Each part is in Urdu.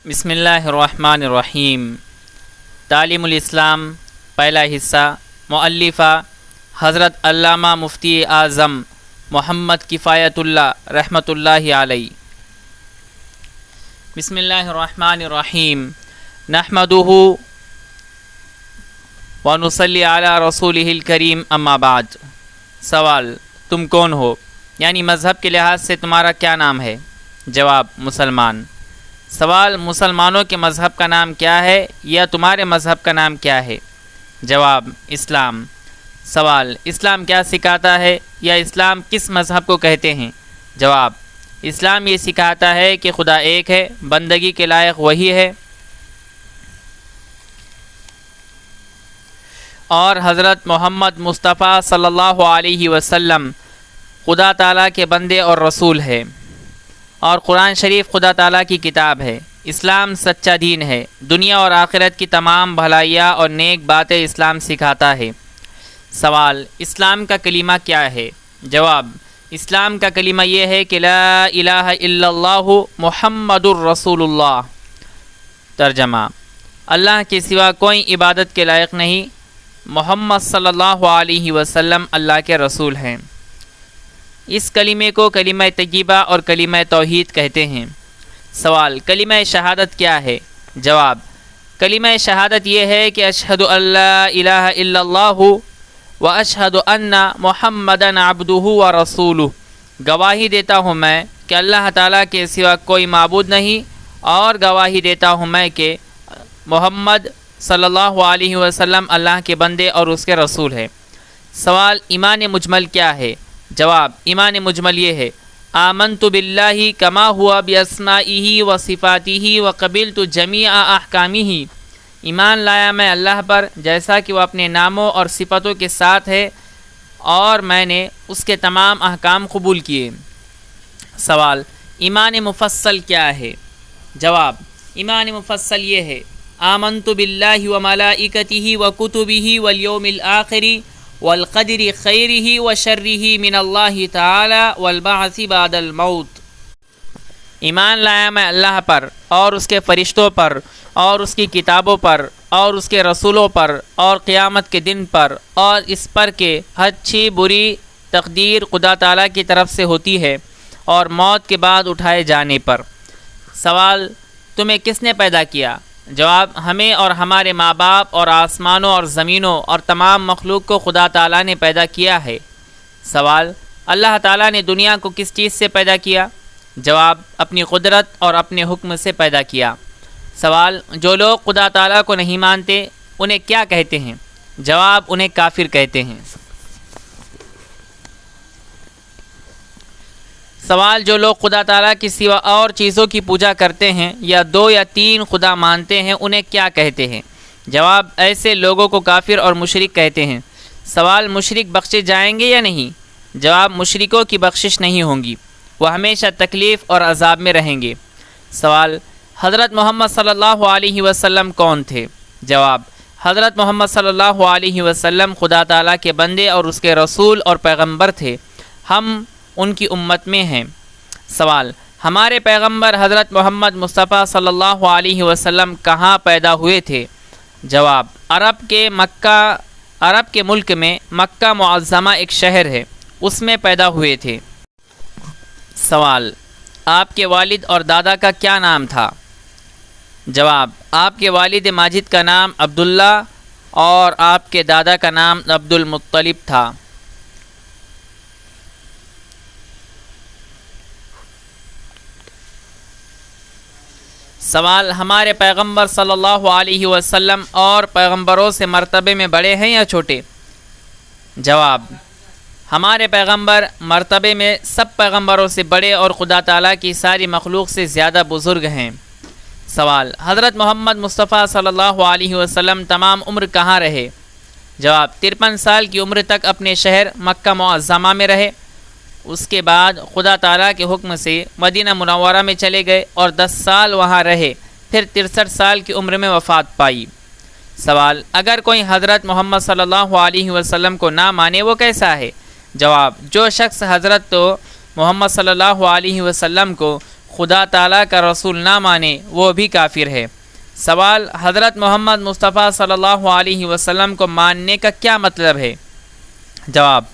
بسم اللہ الرحمن الرحیم۔ تعلیم الاسلام پہلا حصہ، مؤلفہ حضرت علامہ مفتی اعظم محمد کفایت اللہ رحمۃ اللہ علیہ۔ بسم اللہ الرحمن الرحیم، نحمدہ ونصلی علی رسولہ الکریم، اما بعد۔ سوال، تم کون ہو؟ یعنی مذہب کے لحاظ سے تمہارا کیا نام ہے؟ جواب، مسلمان۔ سوال، مسلمانوں کے مذہب کا نام کیا ہے یا تمہارے مذہب کا نام کیا ہے؟ جواب، اسلام۔ سوال، اسلام کیا سکھاتا ہے یا اسلام کس مذہب کو کہتے ہیں؟ جواب، اسلام یہ سکھاتا ہے کہ خدا ایک ہے، بندگی کے لائق وہی ہے، اور حضرت محمد مصطفیٰ صلی اللہ علیہ وسلم خدا تعالیٰ کے بندے اور رسول ہے، اور قرآن شریف خدا تعالیٰ کی کتاب ہے۔ اسلام سچا دین ہے، دنیا اور آخرت کی تمام بھلائیاں اور نیک باتیں اسلام سکھاتا ہے۔ سوال، اسلام کا کلمہ کیا ہے؟ جواب، اسلام کا کلمہ یہ ہے کہ لا الہ الا اللہ محمد الرسول اللہ۔ ترجمہ، اللہ کے سوا کوئی عبادت کے لائق نہیں، محمد صلی اللہ علیہ وسلم اللہ کے رسول ہیں۔ اس کلمے کو کلمہ طیبہ اور کلمہ توحید کہتے ہیں۔ سوال، کلمہ شہادت کیا ہے؟ جواب، کلمہ شہادت یہ ہے کہ اشہد ان لا الہ الا اللہ و اشہد ان محمدًا عبدہ و رسولہ۔ گواہی دیتا ہوں میں کہ اللہ تعالیٰ کے سوا کوئی معبود نہیں، اور گواہی دیتا ہوں میں کہ محمد صلی اللہ علیہ وسلم اللہ کے بندے اور اس کے رسول ہیں۔ سوال، ایمان مجمل کیا ہے؟ جواب، ایمان مجمل یہ ہے، آمنت باللہ کما ہوا باسمائہ و صفاتہ و قبلت جمیع احکامہ۔ ایمان لایا میں اللہ پر جیسا کہ وہ اپنے ناموں اور صفتوں کے ساتھ ہے، اور میں نے اس کے تمام احکام قبول کیے۔ سوال، ایمان مفصل کیا ہے؟ جواب، ایمان مفصل یہ ہے، آمنت باللہ و ملائکتہ و کتبہ والیوم الآخر والقدر خیرہ و شرہ من اللہ تعالی والبعث بعد الموت۔ ایمان لایا میں اللہ پر اور اس کے فرشتوں پر اور اس کی کتابوں پر اور اس کے رسولوں پر اور قیامت کے دن پر، اور اس پر کہ اچھی بری تقدیر خدا تعالیٰ کی طرف سے ہوتی ہے، اور موت کے بعد اٹھائے جانے پر۔ سوال، تمہیں کس نے پیدا کیا؟ جواب، ہمیں اور ہمارے ماں باپ اور آسمانوں اور زمینوں اور تمام مخلوق کو خدا تعالیٰ نے پیدا کیا ہے۔ سوال، اللہ تعالیٰ نے دنیا کو کس چیز سے پیدا کیا؟ جواب، اپنی قدرت اور اپنے حکم سے پیدا کیا۔ سوال، جو لوگ خدا تعالیٰ کو نہیں مانتے انہیں کیا کہتے ہیں؟ جواب، انہیں کافر کہتے ہیں۔ سوال، جو لوگ خدا تعالیٰ کے سوا اور چیزوں کی پوجا کرتے ہیں یا 2 یا 3 خدا مانتے ہیں انہیں کیا کہتے ہیں؟ جواب، ایسے لوگوں کو کافر اور مشرک کہتے ہیں۔ سوال، مشرک بخشے جائیں گے یا نہیں؟ جواب، مشرکوں کی بخشش نہیں ہوں گی، وہ ہمیشہ تکلیف اور عذاب میں رہیں گے۔ سوال، حضرت محمد صلی اللہ علیہ وسلم کون تھے؟ جواب، حضرت محمد صلی اللہ علیہ وسلم خدا تعالیٰ کے بندے اور اس کے رسول اور پیغمبر تھے، ہم ان کی امت میں ہیں۔ سوال، ہمارے پیغمبر حضرت محمد مصطفیٰ صلی اللہ علیہ وسلم کہاں پیدا ہوئے تھے؟ جواب، عرب کے ملک میں مکہ معظمہ ایک شہر ہے، اس میں پیدا ہوئے تھے۔ سوال، آپ کے والد اور دادا کا کیا نام تھا؟ جواب، آپ کے والد ماجد کا نام عبداللہ اور آپ کے دادا کا نام عبد المطلب تھا۔ سوال، ہمارے پیغمبر صلی اللہ علیہ وسلم اور پیغمبروں سے مرتبے میں بڑے ہیں یا چھوٹے؟ جواب، ہمارے پیغمبر مرتبے میں سب پیغمبروں سے بڑے اور خدا تعالیٰ کی ساری مخلوق سے زیادہ بزرگ ہیں۔ سوال، حضرت محمد مصطفیٰ صلی اللہ علیہ وسلم تمام عمر کہاں رہے؟ جواب، 53 سال کی عمر تک اپنے شہر مکہ معظمہ میں رہے، اس کے بعد خدا تعالیٰ کے حکم سے مدینہ منورہ میں چلے گئے اور 10 سال وہاں رہے، پھر 63 سال کی عمر میں وفات پائی۔ سوال، اگر کوئی حضرت محمد صلی اللہ علیہ وسلم کو نہ مانے وہ کیسا ہے؟ جواب، جو شخص حضرت محمد صلی اللہ علیہ وسلم کو خدا تعالیٰ کا رسول نہ مانے وہ بھی کافر ہے۔ سوال، حضرت محمد مصطفیٰ صلی اللہ علیہ وسلم کو ماننے کا کیا مطلب ہے؟ جواب،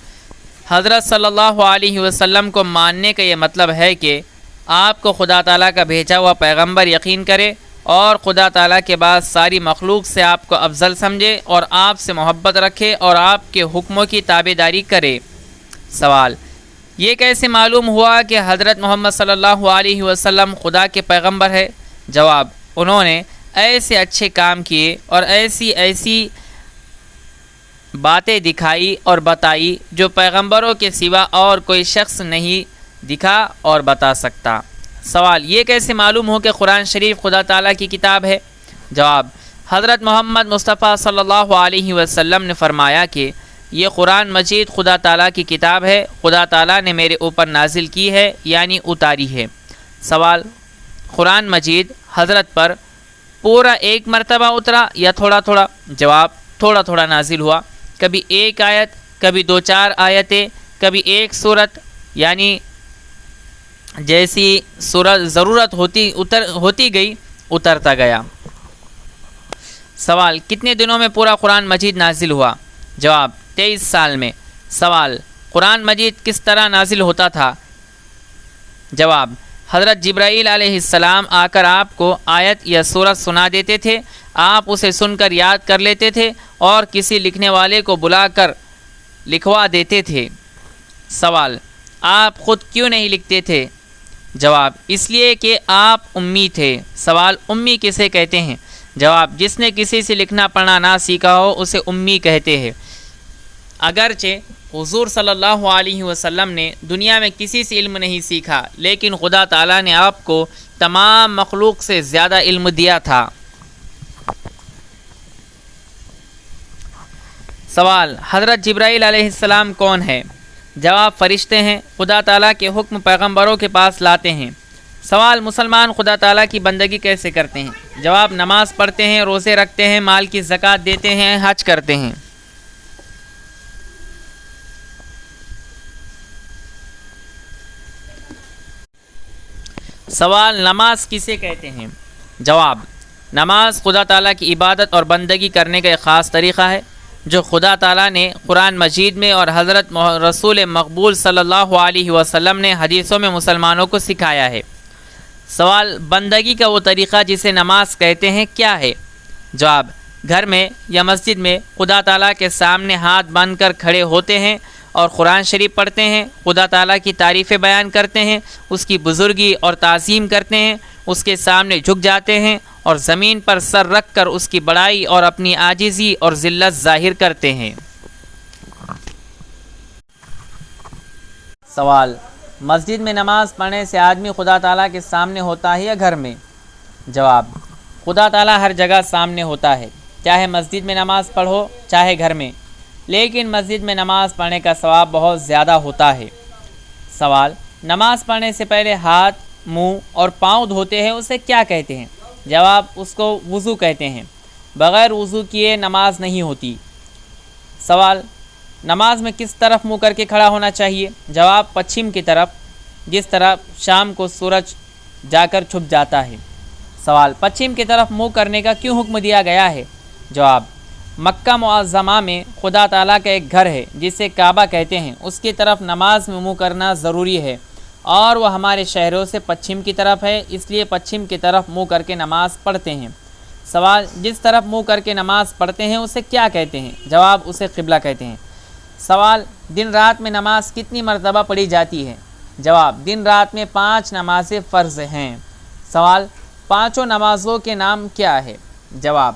حضرت صلی اللہ علیہ وسلم کو ماننے کا یہ مطلب ہے کہ آپ کو خدا تعالیٰ کا بھیجا ہوا پیغمبر یقین کرے اور خدا تعالیٰ کے بعد ساری مخلوق سے آپ کو افضل سمجھے اور آپ سے محبت رکھے اور آپ کے حکموں کی تابعداری کرے۔ سوال، یہ کیسے معلوم ہوا کہ حضرت محمد صلی اللہ علیہ وسلم خدا کے پیغمبر ہے؟ جواب، انہوں نے ایسے اچھے کام کیے اور ایسی باتیں دکھائی اور بتائی جو پیغمبروں کے سوا اور کوئی شخص نہیں دکھا اور بتا سکتا۔ سوال، یہ کیسے معلوم ہو کہ قرآن شریف خدا تعالیٰ کی کتاب ہے؟ جواب، حضرت محمد مصطفیٰ صلی اللہ علیہ وسلم نے فرمایا کہ یہ قرآن مجید خدا تعالیٰ کی کتاب ہے، خدا تعالیٰ نے میرے اوپر نازل کی ہے یعنی اتاری ہے۔ سوال، قرآن مجید حضرت پر پورا ایک مرتبہ اترا یا تھوڑا تھوڑا؟ جواب، تھوڑا تھوڑا نازل ہوا، کبھی ایک آیت، کبھی 2-4 آیتیں، کبھی ایک سورت، یعنی جیسی سورت ضرورت ہوتی گئی اترتا گیا۔ سوال، کتنے دنوں میں پورا قرآن مجید نازل ہوا؟ جواب، 23 سال میں۔ سوال، قرآن مجید کس طرح نازل ہوتا تھا؟ جواب، حضرت جبرائیل علیہ السلام آ کر آپ کو آیت یا سورت سنا دیتے تھے، آپ اسے سن کر یاد کر لیتے تھے اور کسی لکھنے والے کو بلا کر لکھوا دیتے تھے۔ سوال، آپ خود کیوں نہیں لکھتے تھے؟ جواب، اس لیے کہ آپ امی تھے۔ سوال، امی کسے کہتے ہیں؟ جواب، جس نے کسی سے لکھنا پڑھنا نہ سیکھا ہو اسے امی کہتے ہیں۔ اگرچہ حضور صلی اللہ علیہ وسلم نے دنیا میں کسی سے علم نہیں سیکھا، لیکن خدا تعالیٰ نے آپ کو تمام مخلوق سے زیادہ علم دیا تھا۔ سوال، حضرت جبرائیل علیہ السلام کون ہے؟ جواب، فرشتے ہیں، خدا تعالیٰ کے حکم پیغمبروں کے پاس لاتے ہیں۔ سوال، مسلمان خدا تعالیٰ کی بندگی کیسے کرتے ہیں؟ جواب، نماز پڑھتے ہیں، روزے رکھتے ہیں، مال کی زکوٰۃ دیتے ہیں، حج کرتے ہیں۔ سوال، نماز کسے کہتے ہیں؟ جواب، نماز خدا تعالیٰ کی عبادت اور بندگی کرنے کا ایک خاص طریقہ ہے جو خدا تعالیٰ نے قرآن مجید میں اور حضرت رسول مقبول صلی اللہ علیہ وسلم نے حدیثوں میں مسلمانوں کو سکھایا ہے۔ سوال، بندگی کا وہ طریقہ جسے نماز کہتے ہیں کیا ہے؟ جواب، گھر میں یا مسجد میں خدا تعالیٰ کے سامنے ہاتھ باندھ کر کھڑے ہوتے ہیں اور قرآن شریف پڑھتے ہیں، خدا تعالیٰ کی تعریفیں بیان کرتے ہیں، اس کی بزرگی اور تعظیم کرتے ہیں، اس کے سامنے جھک جاتے ہیں اور زمین پر سر رکھ کر اس کی بڑائی اور اپنی عاجزی اور ذلت ظاہر کرتے ہیں۔ سوال، مسجد میں نماز پڑھنے سے آدمی خدا تعالیٰ کے سامنے ہوتا ہے یا گھر میں؟ جواب، خدا تعالیٰ ہر جگہ سامنے ہوتا ہے، چاہے مسجد میں نماز پڑھو چاہے گھر میں، لیکن مسجد میں نماز پڑھنے کا ثواب بہت زیادہ ہوتا ہے۔ سوال، نماز پڑھنے سے پہلے ہاتھ، منہ اور پاؤں دھوتے ہیں اسے کیا کہتے ہیں؟ جواب، اس کو وضو کہتے ہیں، بغیر وضو کیے نماز نہیں ہوتی۔ سوال، نماز میں کس طرف منہ کر کے کھڑا ہونا چاہیے؟ جواب، پچھم کی طرف، جس طرف شام کو سورج جا کر چھپ جاتا ہے۔ سوال، پچھم کی طرف منہ کرنے کا کیوں حکم دیا گیا ہے؟ جواب، مکہ معظمہ میں خدا تعالیٰ کا ایک گھر ہے جسے کعبہ کہتے ہیں، اس کی طرف نماز میں منہ کرنا ضروری ہے اور وہ ہمارے شہروں سے پچھم کی طرف ہے، اس لیے پچھم کی طرف منہ کر کے نماز پڑھتے ہیں۔ سوال، جس طرف منہ کر کے نماز پڑھتے ہیں اسے کیا کہتے ہیں؟ جواب، اسے قبلہ کہتے ہیں۔ سوال، دن رات میں نماز کتنی مرتبہ پڑھی جاتی ہے؟ جواب، دن رات میں 5 نمازیں فرض ہیں۔ سوال، 5 نمازوں کے نام کیا ہے؟ جواب،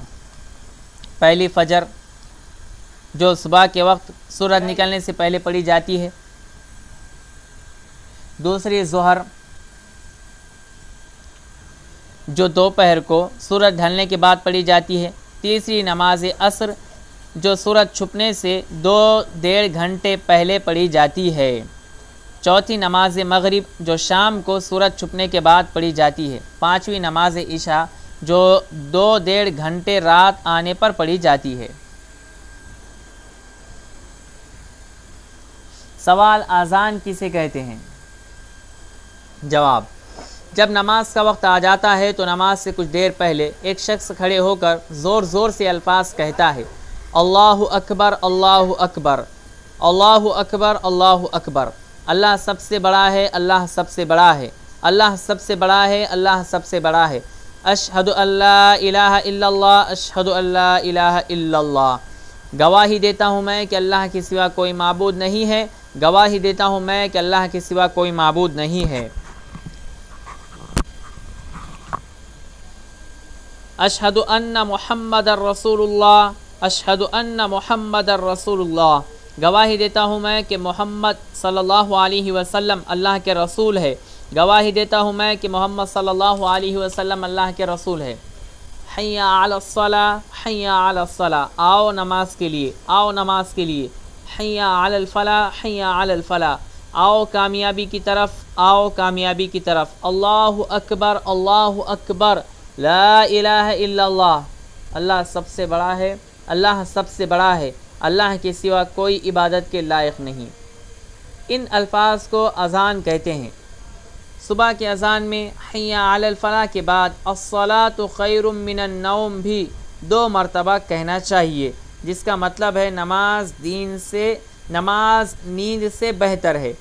پہلی فجر جو صبح کے وقت سورج نکلنے سے پہلے پڑھی جاتی ہے، دوسری ظہر جو دوپہر کو سورج ڈھلنے کے بعد پڑھی جاتی ہے، تیسری نماز عصر جو سورج چھپنے سے 2.5 گھنٹے پہلے پڑھی جاتی ہے، چوتھی نماز مغرب جو شام کو سورج چھپنے کے بعد پڑھی جاتی ہے، پانچویں نماز عشاء جو 2.5 گھنٹے رات آنے پر پڑھی جاتی ہے۔ سوال، اذان کسے کہتے ہیں؟ جواب، جب نماز کا وقت آ جاتا ہے تو نماز سے کچھ دیر پہلے ایک شخص کھڑے ہو کر زور زور سے الفاظ کہتا ہے، اللہ اکبر اللہ اکبر اللہ اکبر اللہ اکبر، اللہ سب سے بڑا ہے، اللہ سب سے بڑا ہے، اللہ سب سے بڑا ہے، اللہ سب سے بڑا ہے، اشہد ان لا الہ الا اللہ اشہد ان لا الہ الا اللہ، گواہی دیتا ہوں میں کہ اللہ کے سوا کوئی معبود نہیں ہے، گواہی دیتا ہوں میں کہ اللہ کے سوا کوئی معبود نہیں ہے، اشہد ان محمد الرسول اللہ اشہد ان محمد الرسول اللہ، گواہی دیتا ہوں میں کہ محمد صلی اللہ علیہ وسلم اللہ کے رسول ہے، گواہی دیتا ہوں میں کہ محمد صلی اللہ علیہ وسلم اللہ کے رسول ہے، حی علی الصلاۃ حی علی الصلاۃ، آؤ نماز کے لیے، آؤ نماز کے لیے، حی علی الفلاح حی علی الفلاح، آؤ کامیابی کی طرف، آؤ کامیابی کی طرف، اللہ اکبر لا الہ الا اللہ، اللہ سب سے بڑا ہے، اللہ سب سے بڑا ہے، اللہ کے سوا کوئی عبادت کے لائق نہیں۔ ان الفاظ کو اذان کہتے ہیں۔ صبح کی اذان میں حی علی الفلاح کے بعد الصلاۃ خیر من النوم بھی 2 مرتبہ کہنا چاہیے، جس کا مطلب ہے نماز نیند سے بہتر ہے،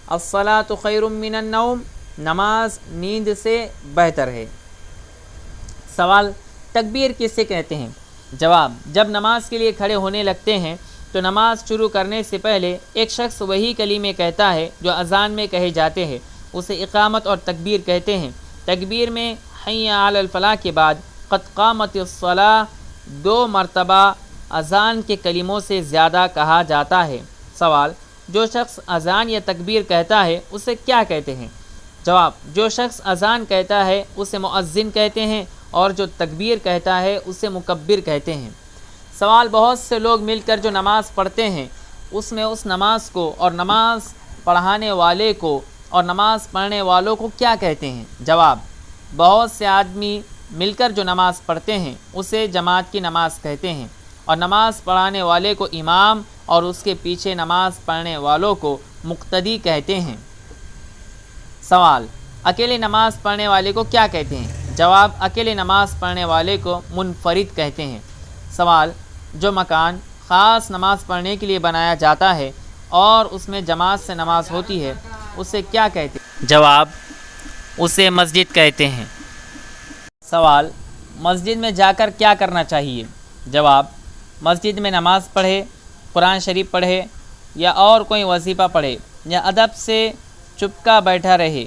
الصلاۃ خیر من النوم، نماز نیند سے بہتر ہے۔ سوال، تکبیر کسے کہتے ہیں؟ جواب، جب نماز کے لیے کھڑے ہونے لگتے ہیں تو نماز شروع کرنے سے پہلے ایک شخص وہی کلمے کہتا ہے جو اذان میں کہے جاتے ہیں، اسے اقامت اور تکبیر کہتے ہیں۔ تکبیر میں حی علی الفلاح کے بعد قد قامت الصلاۃ 2 مرتبہ اذان کے کلموں سے زیادہ کہا جاتا ہے۔ سوال، جو شخص اذان یا تکبیر کہتا ہے اسے کیا کہتے ہیں؟ جواب، جو شخص اذان کہتا ہے اسے مؤذن کہتے ہیں، اور جو تکبیر کہتا ہے اسے مکبر کہتے ہیں۔ سوال، بہت سے لوگ مل کر جو نماز پڑھتے ہیں اس میں اس نماز کو اور نماز پڑھانے والے کو اور نماز پڑھنے والوں کو کیا کہتے ہیں؟ جواب، بہت سے آدمی مل کر جو نماز پڑھتے ہیں اسے جماعت کی نماز کہتے ہیں، اور نماز پڑھانے والے کو امام اور اس کے پیچھے نماز پڑھنے والوں کو مقتدی کہتے ہیں۔ سوال، اکیلے نماز پڑھنے والے کو کیا کہتے ہیں؟ جواب، اکیلے نماز پڑھنے والے کو منفرد کہتے ہیں۔ سوال، جو مکان خاص نماز پڑھنے کے لیے بنایا جاتا ہے اور اس میں جماعت سے نماز ہوتی ہے اسے کیا کہتے ہیں؟ جواب، اسے مسجد کہتے ہیں۔ سوال، مسجد میں جا کر کیا کرنا چاہیے؟ جواب، مسجد میں نماز پڑھے، قرآن شریف پڑھے، یا اور کوئی وظیفہ پڑھے، یا ادب سے چپکا بیٹھا رہے۔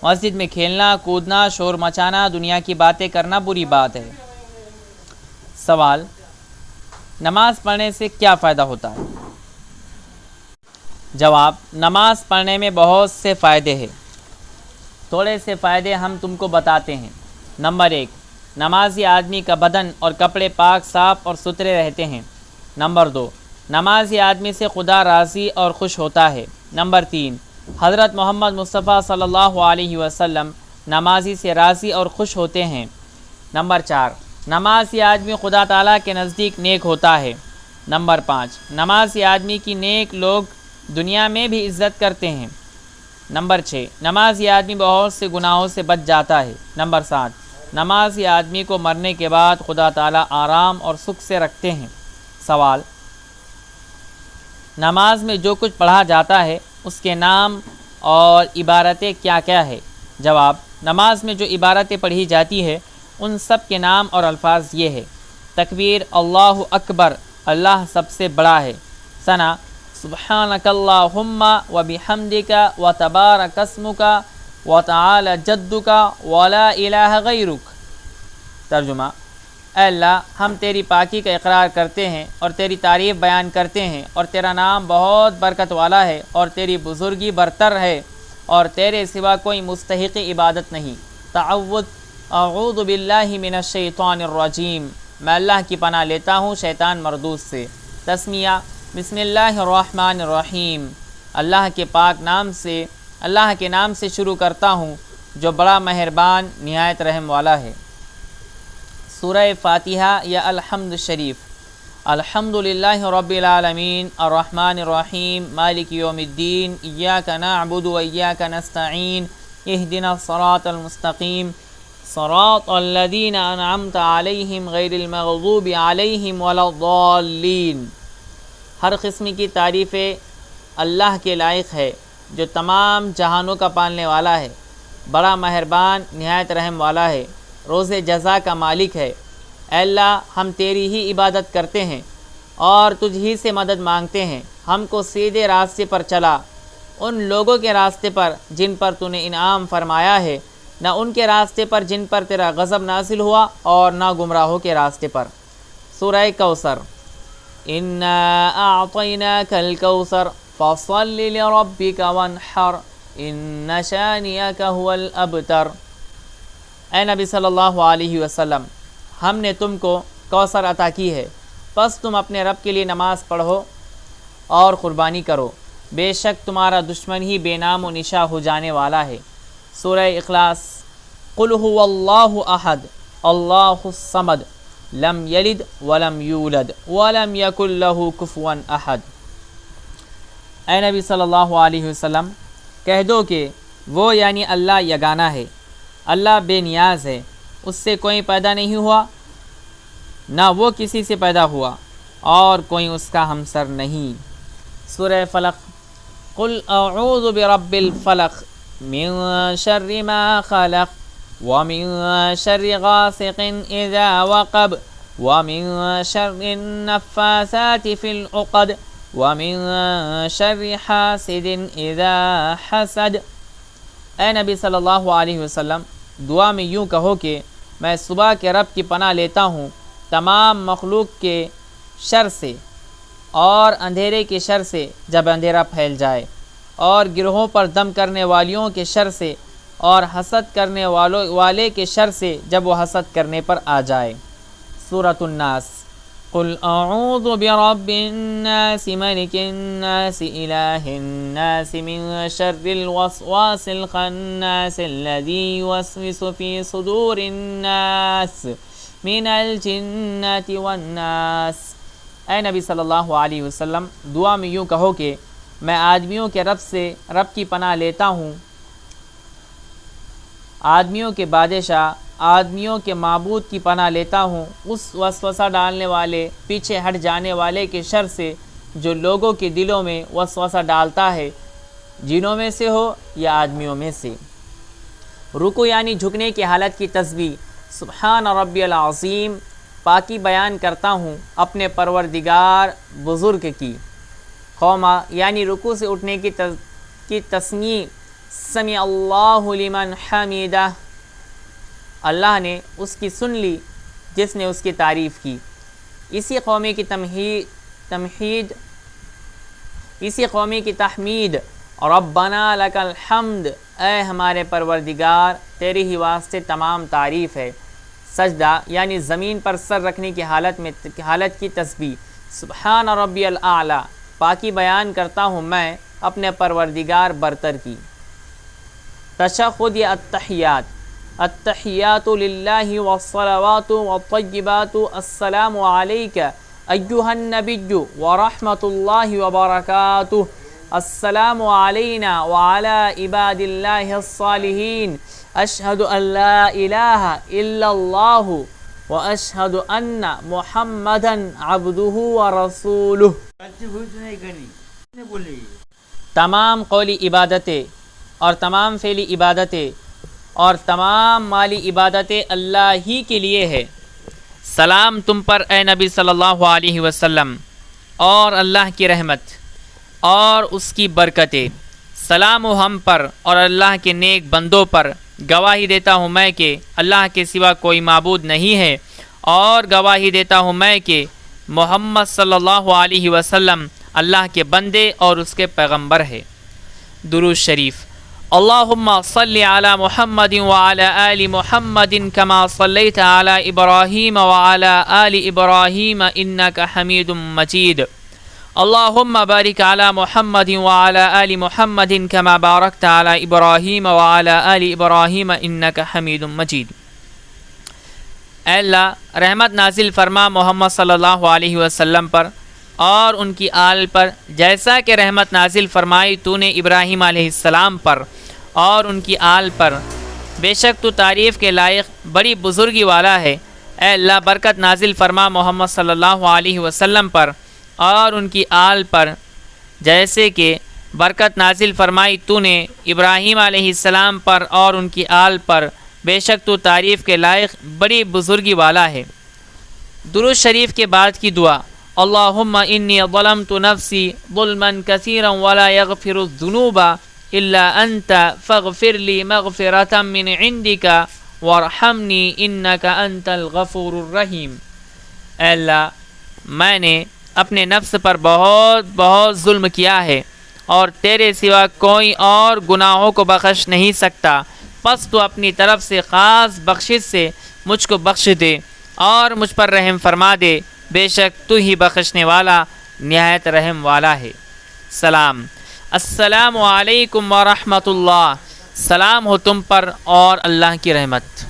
مسجد میں کھیلنا، کودنا، شور مچانا، دنیا کی باتیں کرنا بری بات ہے۔ سوال، نماز پڑھنے سے کیا فائدہ ہوتا ہے؟ جواب، نماز پڑھنے میں بہت سے فائدے ہیں۔ تھوڑے سے فائدے ہم تم کو بتاتے ہیں۔ نمبر 1، نمازی آدمی کا بدن اور کپڑے پاک صاف اور ستھرے رہتے ہیں۔ نمبر 2، نمازی آدمی سے خدا راضی اور خوش ہوتا ہے۔ نمبر 3، حضرت محمد مصطفیٰ صلی اللہ علیہ وسلم نمازی سے راضی اور خوش ہوتے ہیں۔ نمبر 4، نمازی آدمی خدا تعالیٰ کے نزدیک نیک ہوتا ہے۔ نمبر 5، نمازی آدمی کی نیک لوگ دنیا میں بھی عزت کرتے ہیں۔ نمبر 6، نمازی آدمی بہت سے گناہوں سے بچ جاتا ہے۔ نمبر 7، نمازی آدمی کو مرنے کے بعد خدا تعالیٰ آرام اور سکھ سے رکھتے ہیں۔ سوال، نماز میں جو کچھ پڑھا جاتا ہے اس کے نام اور عبارتیں کیا کیا ہے؟ جواب، نماز میں جو عبارتیں پڑھی جاتی ہے ان سب کے نام اور الفاظ یہ ہے: تکبیر، اللہ اکبر، اللہ سب سے بڑا ہے، ثنا، سبحانک اللہم و بحمدک و تبارک اسمک و تعالی جدک و لا الہ غیرک۔ ترجمہ، اے اللہ، ہم تیری پاکی کا اقرار کرتے ہیں اور تیری تعریف بیان کرتے ہیں، اور تیرا نام بہت برکت والا ہے، اور تیری بزرگی برتر ہے، اور تیرے سوا کوئی مستحق عبادت نہیں۔ تعوذ، اعوذ باللہ من الشیطان الرجیم، میں اللہ کی پناہ لیتا ہوں شیطان مردود سے۔ تسمیہ، بسم اللہ الرحمن الرحیم، اللہ کے پاک نام سے، اللہ کے نام سے شروع کرتا ہوں جو بڑا مہربان نہایت رحم والا ہے۔ سورہ فاتحہ یا الحمد شریف۔ الحمدللہ رب العالمین الرحمن الرحیم مالک یوم الدین ایاک نعبد و ایاک نستعین اهدنا الصراط المستقیم صراط الذین انعمت علیہم غیر المغضوب علیہم ولا الضالین۔ ہر قسم کی تعریف اللہ کے لائق ہے جو تمام جہانوں کا پالنے والا ہے، بڑا مہربان نہایت رحم والا ہے، روز جزا کا مالک ہے۔ اے اللہ ہم تیری ہی عبادت کرتے ہیں اور تجھ ہی سے مدد مانگتے ہیں۔ ہم کو سیدھے راستے پر چلا، ان لوگوں کے راستے پر جن پر تو نے انعام فرمایا ہے، نہ ان کے راستے پر جن پر تیرا غضب نازل ہوا اور نہ گمراہوں کے راستے پر۔ سورہ کوثر۔ انا اعطیناک الکوثر فصل لربک وانحر ان شانئک هو الابتر۔ اے نبی صلی اللہ علیہ وسلم، ہم نے تم کو کوثر عطا کی ہے، پس تم اپنے رب کے لیے نماز پڑھو اور قربانی کرو، بے شک تمہارا دشمن ہی بے نام و نشاں ہو جانے والا ہے۔ سورہ اخلاص۔ قل هو اللہ احد اللہ الصمد لم یلد ولم یولد ولم یکن له کفوا احد۔ اے نبی صلی اللہ علیہ وسلم، کہہ دو کہ وہ یعنی اللہ یگانہ ہے، اللہ بے نیاز ہے، اس سے کوئی پیدا نہیں ہوا نہ وہ کسی سے پیدا ہوا اور کوئی اس کا ہمسر نہیں۔ سورہ فلق۔ قل اعوذ برب الفلق من شر ما خلق ومن شر غاسق اذا وقب ومن شر النفاثات في العقد ومن شر حاسد اذا حسد۔ اے نبی صلی اللہ علیہ وسلم، دعا میں یوں کہو کہ میں صبح کے رب کی پناہ لیتا ہوں تمام مخلوق کے شر سے اور اندھیرے کے شر سے جب اندھیرا پھیل جائے، اور گروہوں پر دم کرنے والیوں کے شر سے، اور حسد کرنے والے کے شر سے جب وہ حسد کرنے پر آ جائے۔ سورۃ الناس۔ قل اعوذ برب الناس ملک الناس الہ الناس من شر الوسواس الخناس الذی یوسوس فی صدور الناس من الجنۃ والناس۔ اے نبی صلی اللہ علیہ وسلم، دعا میں یوں کہو کہ میں آدمیوں کے رب سے رب کی پناہ لیتا ہوں، آدمیوں کے بادشاہ، آدمیوں کے معبود کی پناہ لیتا ہوں اس وسوسہ ڈالنے والے، پیچھے ہٹ جانے والے کے شر سے جو لوگوں کے دلوں میں وسوسہ ڈالتا ہے، جنوں میں سے ہو یا آدمیوں میں سے۔ رکوع یعنی جھکنے کی حالت کی تسبیح۔ سبحان ربی العظیم، پاکی بیان کرتا ہوں اپنے پروردگار بزرگ کی۔ قوما یعنی رکوع سے اٹھنے کی تسمیع۔ سمع اللہ لمن حمیدہ، اللہ نے اس کی سن لی جس نے اس کی تعریف کی۔ اسی قومی کی تحمید۔ ربنا لک الحمد، اے ہمارے پروردگار تیرے ہی واسطے تمام تعریف ہے۔ سجدہ یعنی زمین پر سر رکھنے کی حالت کی تسبیح۔ سبحان ربی الاعلی، پاکی بیان کرتا ہوں میں اپنے پروردگار برتر کی۔ تشہد یا التحیات۔ التحیات للہ والصلوات والطیبات السلام علیک ایہا النبی ورحمۃ اللہ وبرکاتہ، السلام علینا وعلی عباد اللہ الصالحین، اشہد ان لا الہ الا اللہ واشہد ان محمدا عبدہ ورسولہ۔ تمام قولی عبادتیں اور تمام فعلی عبادتیں اور تمام مالی عبادتیں اللہ ہی کے لیے ہے۔ سلام تم پر اے نبی صلی اللہ علیہ وسلم، اور اللہ کی رحمت اور اس کی برکتیں۔ سلام و ہم پر اور اللہ کے نیک بندوں پر۔ گواہی دیتا ہوں میں کہ اللہ کے سوا کوئی معبود نہیں ہے، اور گواہی دیتا ہوں میں کہ محمد صلی اللہ علیہ وسلم اللہ کے بندے اور اس کے پیغمبر ہے۔ درود شریف۔ اللہم صلی علی محمد وعلی آل محمد کما صلیت علی ابراہیم وعلی آل ابراہیم انک حمید مجید۔ اللہم بارک علی محمد وعلی آل محمد کما بارکت علی ابراہیم وعلی آل ابراہیم انک حمید مجید۔ اے اللہ رحمت نازل فرما محمد صلی اللہ علیہ وسلم پر اور ان کی آل پر، جیسا کہ رحمت نازل فرمائی تو نے ابراہیم علیہ السلام پر اور ان کی آل پر، بے شک تو تعریف کے لائق بڑی بزرگی والا ہے۔ اے اللہ برکت نازل فرما محمد صلی اللہ علیہ وسلم پر اور ان کی آل پر، جیسے کہ برکت نازل فرمائی تو نے ابراہیم علیہ السلام پر اور ان کی آل پر، بے شک تو تعریف کے لائق بڑی بزرگی والا ہے۔ درود شریف کے بعد کی دعا: اللہم انی ظلمت نفسی ظلما کثیرا ولا یغفر الذنوب الا انت فاغفر لی مغفرۃ من عندک وارحمنی انک انت الغفور الرحیم۔ اے اللہ میں نے اپنے نفس پر بہت ظلم کیا ہے اور تیرے سوا کوئی اور گناہوں کو بخش نہیں سکتا، پس تو اپنی طرف سے خاص بخشش سے مجھ کو بخش دے اور مجھ پر رحم فرما دے، بے شک تو ہی بخشنے والا نہایت رحم والا ہے۔ سلام۔ السلام علیکم ورحمۃ اللہ، سلام ہو تم پر اور اللہ کی رحمت۔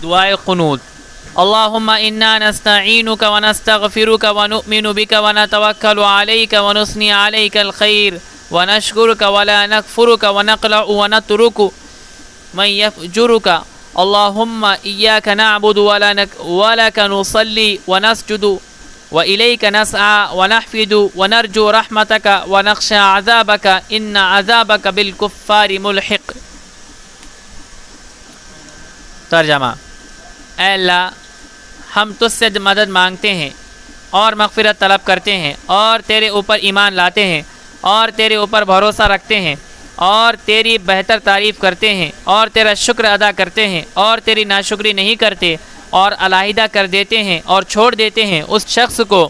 دعائے قنوت: اللہم انا نستعینک ونستغفرک ونؤمن بک ونتوکل علیک ونثنی علیک الخیر ونشکرک ولا نکفرک ونقلع ونترک من یفجرک، اللہم ایاک نعبد ولک نصلی ونسجد وإلیک نسعى ونحفد ونرجو رحمتک ونخشى عذابک ان عذابک بالکفار ملحق۔ ترجمہ: اے اللہ ہم تجھ سے مدد مانگتے ہیں اور مغفرت طلب کرتے ہیں اور تیرے اوپر ایمان لاتے ہیں اور تیرے اوپر بھروسہ رکھتے ہیں اور تیری بہتر تعریف کرتے ہیں اور تیرا شکر ادا کرتے ہیں اور تیری ناشکری نہیں کرتے اور علیحدہ کر دیتے ہیں اور چھوڑ دیتے ہیں اس شخص کو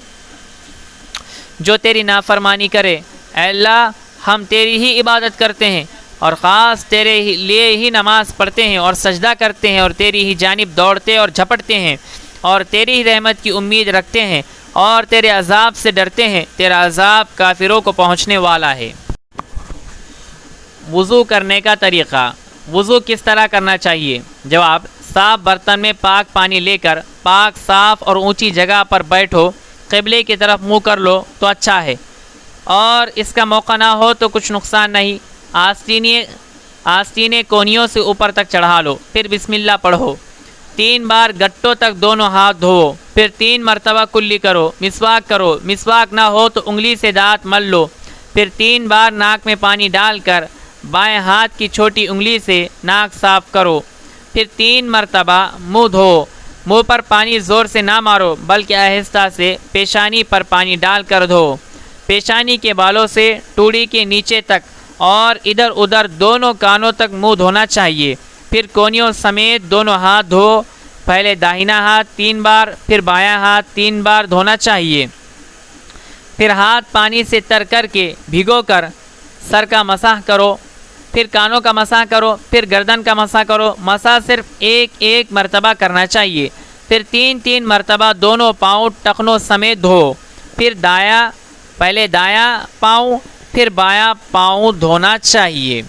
جو تیری نافرمانی کرے۔ اے اللہ ہم تیری ہی عبادت کرتے ہیں اور خاص تیرے لیے ہی نماز پڑھتے ہیں اور سجدہ کرتے ہیں اور تیری ہی جانب دوڑتے اور جھپٹتے ہیں اور تیری ہی رحمت کی امید رکھتے ہیں اور تیرے عذاب سے ڈرتے ہیں، تیرا عذاب کافروں کو پہنچنے والا ہے۔ وضو کرنے کا طریقہ: وضو کس طرح کرنا چاہیے؟ جواب: صاف برتن میں پاک پانی لے کر پاک صاف اور اونچی جگہ پر بیٹھو، قبلے کی طرف منہ کر لو تو اچھا ہے، اور اس کا موقع نہ ہو تو کچھ نقصان نہیں۔ آستینے کونیوں سے اوپر تک چڑھا لو، پھر بسم اللہ پڑھو، 3 بار گٹوں تک دونوں ہاتھ دھوو، پھر 3 مرتبہ کلی کرو، مسواک نہ ہو تو انگلی سے دانت مل لو، پھر 3 بار ناک میں پانی ڈال کر بائیں ہاتھ کی چھوٹی انگلی سے ناک صاف کرو، پھر 3 مرتبہ منہ دھو۔ منہ پر پانی زور سے نہ مارو بلکہ آہستہ سے پیشانی پر پانی ڈال کر دھو، پیشانی کے بالوں سے ٹوڑی کے نیچے تک اور ادھر ادھر دونوں کانوں تک منہ دھونا چاہیے، پھر کونیوں سمیت دونوں ہاتھ دھو، پہلے داہنا ہاتھ 3 بار پھر بایاں ہاتھ 3 بار دھونا چاہیے، پھر ہاتھ پانی سے تر کر کے بھگو کر سر کا مسح کرو، پھر کانوں کا مسح کرو، پھر گردن کا مسح کرو۔ مسح صرف ایک مرتبہ کرنا چاہیے، پھر 3 مرتبہ دونوں پاؤں ٹخنوں سمیت دھو، پھر پہلے دایاں پاؤں پھر بایاں پاؤں دھونا چاہیے۔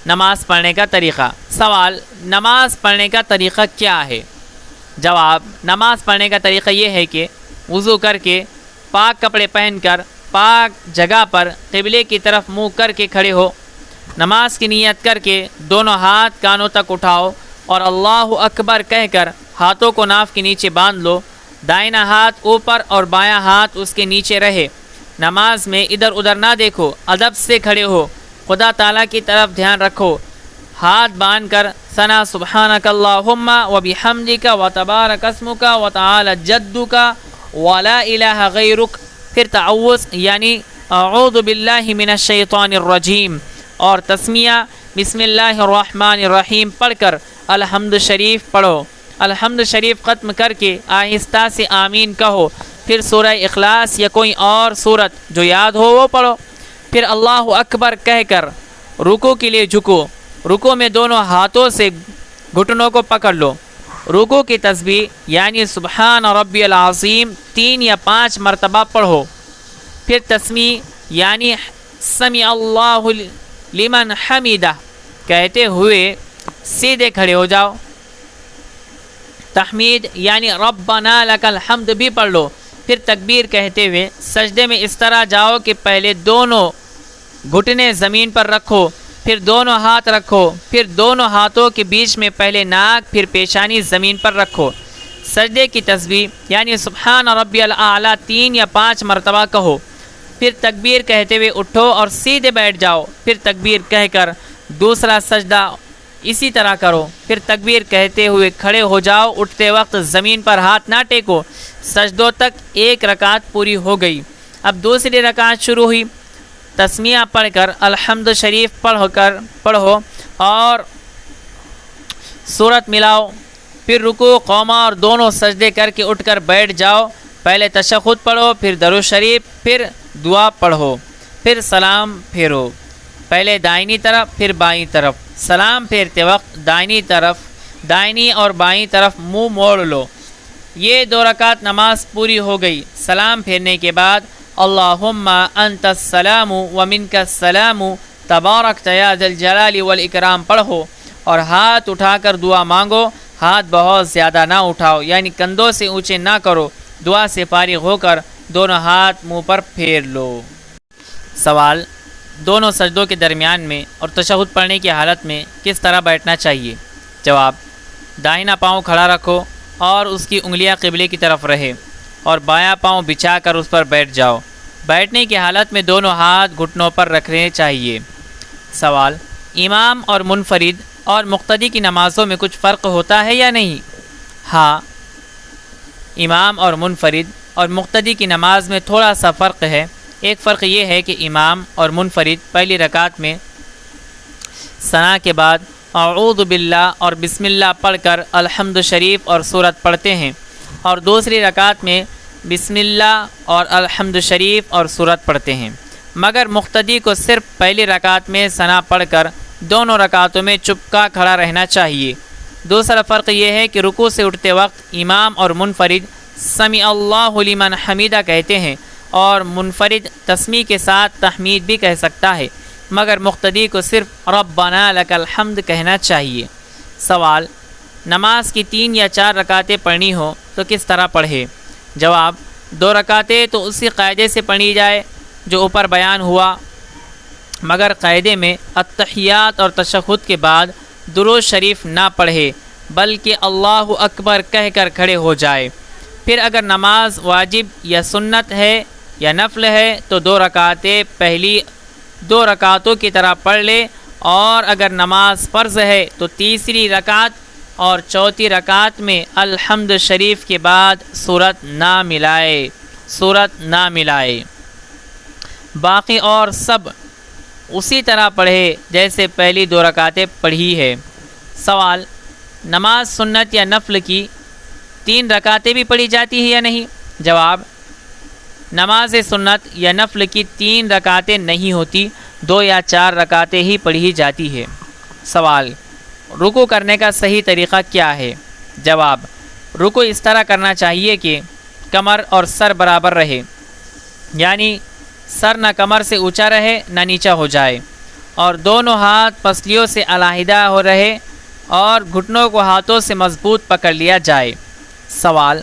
نماز پڑھنے کا طریقہ۔ سوال: نماز پڑھنے کا طریقہ کیا ہے؟ جواب: نماز پڑھنے کا طریقہ یہ ہے کہ وضو کر کے پاک کپڑے پہن کر پاک جگہ پر قبلے کی طرف منہ کر کے کھڑے ہو، نماز کی نیت کر کے دونوں ہاتھ کانوں تک اٹھاؤ اور اللہ اکبر کہہ کر ہاتھوں کو ناف کے نیچے باندھ لو، دائنا ہاتھ اوپر اور بایاں ہاتھ اس کے نیچے رہے۔ نماز میں ادھر ادھر نہ دیکھو، ادب سے کھڑے ہو، خدا تعالیٰ کی طرف دھیان رکھو، ہاتھ باندھ کر ثنا سبحانک اللہم وبحمدک وتبارک اسمک وتعالی جدک ولا الہ غیرک، پھر تعوذ یعنی اعوذ باللہ من الشیطان الرجیم اور تسمیہ بسم اللہ الرحمن الرحیم پڑھ کر الحمد شریف پڑھو۔ الحمد شریف ختم کر کے آہستہ سے آمین کہو، پھر سورہ اخلاص یا کوئی اور سورت جو یاد ہو وہ پڑھو، پھر اللہ اکبر کہہ کر رکوع کے لیے جھکو، رکوع میں دونوں ہاتھوں سے گھٹنوں کو پکڑ لو، رکوع کی تسبیح یعنی سبحان ربی العظیم 3 یا 5 مرتبہ پڑھو، پھر تسمیع یعنی سمع اللہ لمن حمیدہ کہتے ہوئے سیدھے کھڑے ہو جاؤ، تحمید یعنی ربنا لک الحمد بھی پڑھ لو، پھر تکبیر کہتے ہوئے سجدے میں اس طرح جاؤ کہ پہلے دونوں گھٹنے زمین پر رکھو، پھر دونوں ہاتھ رکھو، پھر دونوں ہاتھوں کے بیچ میں پہلے ناک پھر پیشانی زمین پر رکھو۔ سجدے کی تسبیح یعنی سبحان ربی الاعلیٰ 3 یا 5 مرتبہ کہو، پھر تکبیر کہتے ہوئے اٹھو اور سیدھے بیٹھ جاؤ، پھر تکبیر کہہ کر دوسرا سجدہ اسی طرح کرو، پھر تکبیر کہتے ہوئے کھڑے ہو جاؤ، اٹھتے وقت زمین پر ہاتھ نہ ٹیکو۔ سجدوں تک ایک رکعت پوری ہو گئی۔ اب دوسری رکعت شروع ہوئی، تسمیہ پڑھ کر الحمد شریف پڑھو اور سورت ملاؤ، پھر رکوع قوما اور دونوں سجدے کر کے اٹھ کر بیٹھ جاؤ۔ پہلے تشہد پڑھو، پھر درود شریف، پھر دعا پڑھو، پھر سلام پھیرو، پہلے دائنی طرف پھر بائیں طرف۔ سلام پھیرتے وقت دائنی اور بائیں طرف منہ موڑ لو۔ یہ 2 رکعت نماز پوری ہو گئی۔ سلام پھیرنے کے بعد اللہم انت السلام ومنک السلام تبارکت یا ذی الجلال والاکرام پڑھو اور ہاتھ اٹھا کر دعا مانگو۔ ہاتھ بہت زیادہ نہ اٹھاؤ، یعنی کندھوں سے اونچے نہ کرو۔ دعا سے فارغ ہو کر دونوں ہاتھ منہ پر پھیر لو۔ سوال: دونوں سجدوں کے درمیان میں اور تشہد پڑھنے کی حالت میں کس طرح بیٹھنا چاہیے؟ جواب: داہنا پاؤں کھڑا رکھو اور اس کی انگلیاں قبلے کی طرف رہے اور بایاں پاؤں بچھا کر اس پر بیٹھ جاؤ۔ بیٹھنے کی حالت میں دونوں ہاتھ گھٹنوں پر رکھنے چاہیے۔ سوال: امام اور منفرد اور مقتدی کی نمازوں میں کچھ فرق ہوتا ہے یا نہیں؟ ہاں، امام اور منفرد اور مقتدی کی نماز میں تھوڑا سا فرق ہے۔ ایک فرق یہ ہے کہ امام اور منفرد پہلی رکعت میں ثنا کے بعد اعوذ باللہ اور بسم اللہ پڑھ کر الحمد شریف اور سورت پڑھتے ہیں، اور دوسری رکعت میں بسم اللہ اور الحمد شریف اور سورت پڑھتے ہیں، مگر مقتدی کو صرف پہلی رکعت میں ثنا پڑھ کر دونوں رکعتوں میں چپکا کھڑا رہنا چاہیے۔ دوسرا فرق یہ ہے کہ رکوع سے اٹھتے وقت امام اور منفرد سمیع اللہ لمن حمیدہ کہتے ہیں، اور منفرد تسمیع کے ساتھ تحمید بھی کہہ سکتا ہے، مگر مقتدی کو صرف ربنا لک الحمد کہنا چاہیے۔ سوال: نماز کی 3 یا 4 رکعتیں پڑھنی ہو تو کس طرح پڑھے؟ جواب: 2 رکعتیں تو اسی قاعدے سے پڑھی جائے جو اوپر بیان ہوا، مگر قاعدے میں التحیات اور تشہد کے بعد درود شریف نہ پڑھے بلکہ اللہ اکبر کہہ کر کھڑے ہو جائے۔ پھر اگر نماز واجب یا سنت ہے یا نفل ہے تو 2 رکعتیں پہلی 2 رکعتوں کی طرح پڑھ لے، اور اگر نماز فرض ہے تو تیسری رکعت اور چوتھی رکعت میں الحمد شریف کے بعد سورت نہ ملائے۔ باقی اور سب اسی طرح پڑھے جیسے پہلی 2 رکعتیں پڑھی ہے۔ سوال: نماز سنت یا نفل کی 3 رکعتیں بھی پڑھی جاتی ہیں یا نہیں؟ جواب: نماز سنت یا نفل کی 3 رکعتیں نہیں ہوتی، 2 یا 4 رکعتیں ہی پڑھی جاتی ہے۔ سوال: رکوع کرنے کا صحیح طریقہ کیا ہے؟ جواب: رکوع اس طرح کرنا چاہیے کہ کمر اور سر برابر رہے، یعنی سر نہ کمر سے اونچا رہے نہ نیچا ہو جائے، اور دونوں ہاتھ پسلیوں سے علیحدہ ہو رہے اور گھٹنوں کو ہاتھوں سے مضبوط پکڑ لیا جائے۔ سوال: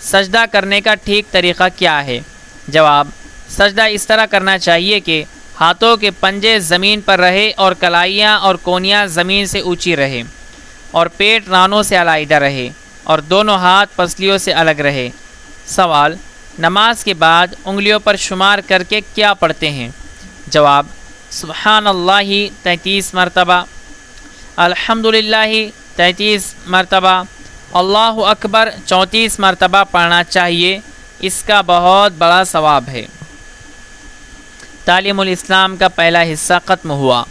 سجدہ کرنے کا ٹھیک طریقہ کیا ہے؟ جواب: سجدہ اس طرح کرنا چاہیے کہ ہاتھوں کے پنجے زمین پر رہے اور کلائیاں اور کونیاں زمین سے اونچی رہے، اور پیٹ رانوں سے علیحدہ رہے، اور دونوں ہاتھ پسلیوں سے الگ رہے۔ سوال: نماز کے بعد انگلیوں پر شمار کر کے کیا پڑھتے ہیں؟ جواب: سبحان اللہ 33 مرتبہ، الحمدللہ 33 مرتبہ، اللہ اکبر 34 مرتبہ پڑھنا چاہیے۔ اس کا بہت بڑا ثواب ہے۔ تعلیم الاسلام کا پہلا حصہ ختم ہوا۔